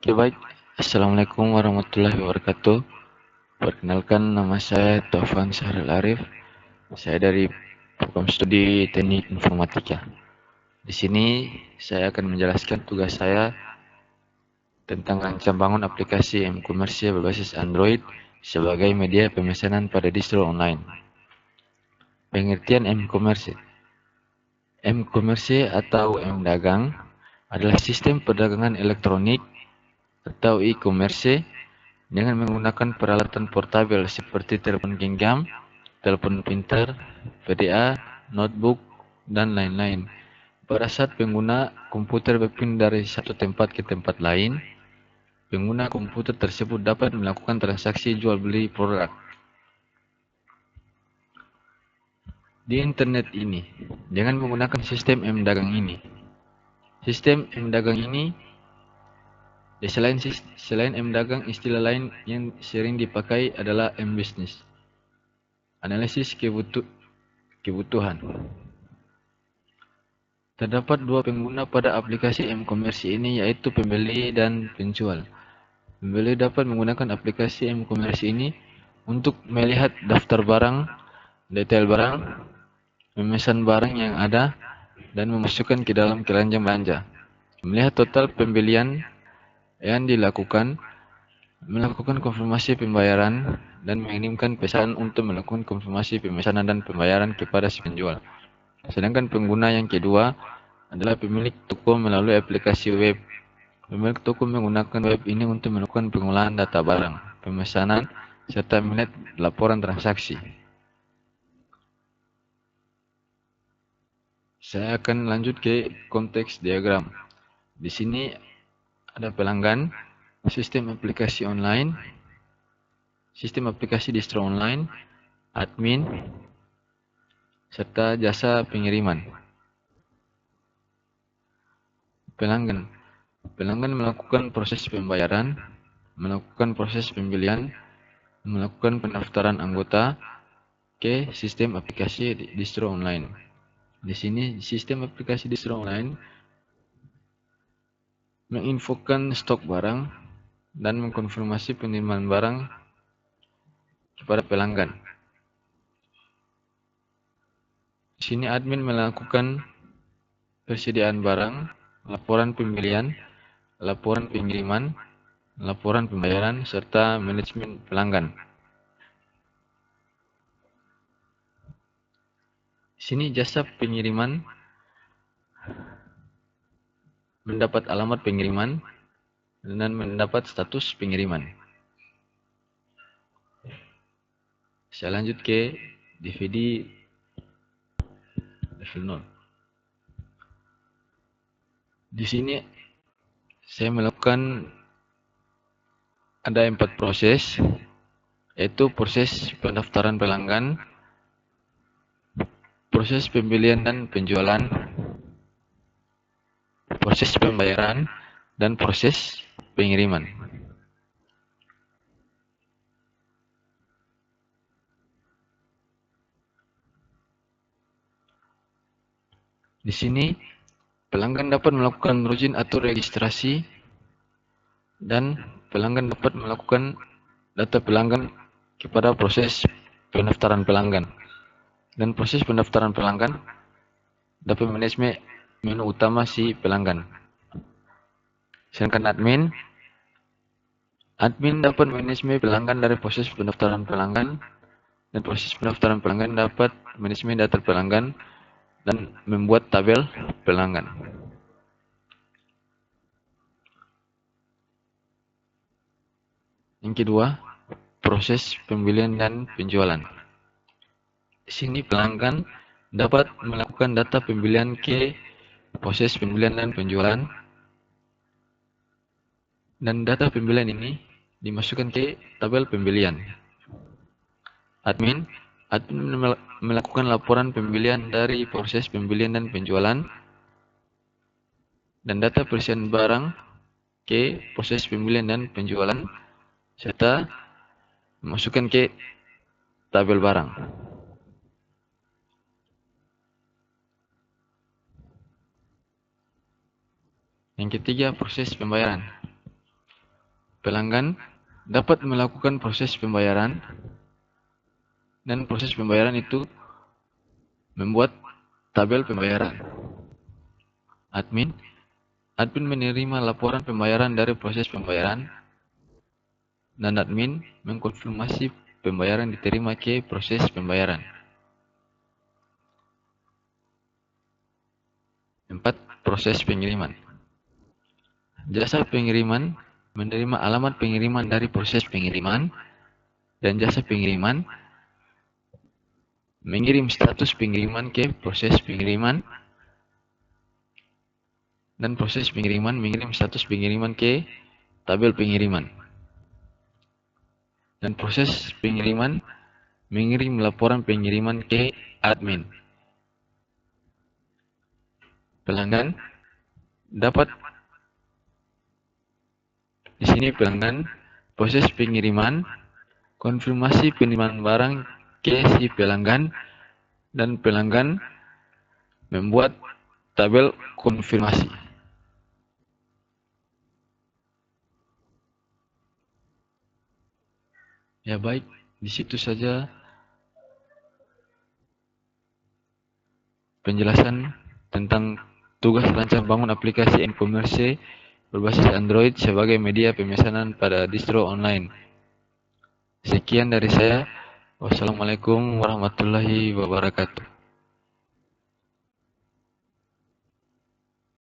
Oke, baik. Assalamualaikum warahmatullahi wabarakatuh. Perkenalkan, nama saya Taufan Sahrul Arif. Saya dari program studi Teknik Informatika. Di sini saya akan menjelaskan tugas saya tentang rancang bangun aplikasi e-commerce berbasis Android sebagai media pemesanan pada distro online. Pengertian e-commerce. E-commerce atau M-dagang adalah sistem perdagangan elektronik atau e-commerce dengan menggunakan peralatan portabel seperti telepon genggam, telepon pintar, PDA, notebook, dan lain-lain. Pada saat pengguna komputer berpindah dari satu tempat ke tempat lain, pengguna komputer tersebut dapat melakukan transaksi jual beli produk. Di internet ini, dengan menggunakan sistem M-dagang ini. Sistem M-dagang ini, selain M-dagang, istilah lain yang sering dipakai adalah M-business. Analisis kebutuhan. Terdapat dua pengguna pada aplikasi e-commerce ini, yaitu pembeli dan penjual. Pembeli dapat menggunakan aplikasi e-commerce ini untuk melihat daftar barang, detail barang, memesan barang yang ada, dan memasukkan ke dalam keranjang belanja. Melihat total pembelian yang dilakukan, melakukan konfirmasi pembayaran, dan mengirimkan pesan untuk melakukan konfirmasi pemesanan dan pembayaran kepada si penjual. Sedangkan pengguna yang kedua adalah pemilik toko melalui aplikasi web. Pemilik toko menggunakan web ini untuk melakukan pengolahan data barang, pemesanan, serta melihat laporan transaksi. Saya akan lanjut ke konteks diagram. Di sini ada pelanggan, sistem aplikasi online, sistem aplikasi distro online, admin, serta jasa pengiriman. Pelanggan. Pelanggan melakukan proses pembayaran, melakukan proses pembelian, melakukan pendaftaran anggota ke sistem aplikasi distro online. Di sini sistem aplikasi distro online menginfokan stok barang dan mengkonfirmasi penerimaan barang kepada pelanggan. Di sini admin melakukan persediaan barang, laporan pembelian, laporan pengiriman, laporan pembayaran, serta manajemen pelanggan. Di sini jasa pengiriman mendapat alamat pengiriman dan mendapat status pengiriman. Saya lanjut ke DVD level 0. Di sini saya melakukan ada 4 proses, yaitu proses pendaftaran pelanggan, proses pembelian dan penjualan, proses pembayaran, dan proses pengiriman. Di sini pelanggan dapat melakukan login atau registrasi, dan pelanggan dapat melakukan data pelanggan kepada proses pendaftaran pelanggan. Dan proses pendaftaran pelanggan dapat manajemen menu utama si pelanggan. Sedangkan admin dapat manajemen pelanggan dari proses pendaftaran pelanggan, dan proses pendaftaran pelanggan dapat manajemen data pelanggan dan membuat tabel pelanggan. Yang kedua, proses pembelian dan penjualan. Di sini pelanggan dapat melakukan data pembelian ke proses pembelian dan penjualan, dan data pembelian ini dimasukkan ke tabel pembelian. Admin melakukan laporan pembelian dari proses pembelian dan penjualan, dan data persediaan barang ke proses pembelian dan penjualan, serta memasukkan ke tabel barang. Yang ketiga, proses pembayaran. pelanggan dapat melakukan proses pembayaran, dan proses pembayaran itu membuat tabel pembayaran. Admin menerima laporan pembayaran dari proses pembayaran, dan admin mengkonfirmasi pembayaran diterima ke proses pembayaran. 4. Proses pengiriman. Jasa pengiriman menerima alamat pengiriman dari proses pengiriman, dan jasa pengiriman mengirim status pengiriman ke proses pengiriman, dan proses pengiriman mengirim status pengiriman ke tabel pengiriman, dan proses pengiriman mengirim laporan pengiriman ke admin. Pelanggan dapat di sini pelanggan proses pengiriman, konfirmasi penerimaan barang ke si pelanggan, dan pelanggan membuat tabel konfirmasi. Ya baik, di situ saja penjelasan tentang tugas rancang bangun aplikasi e-commerce berbasis Android sebagai media pemesanan pada distro online. Sekian dari saya. Wassalamualaikum warahmatullahi wabarakatuh.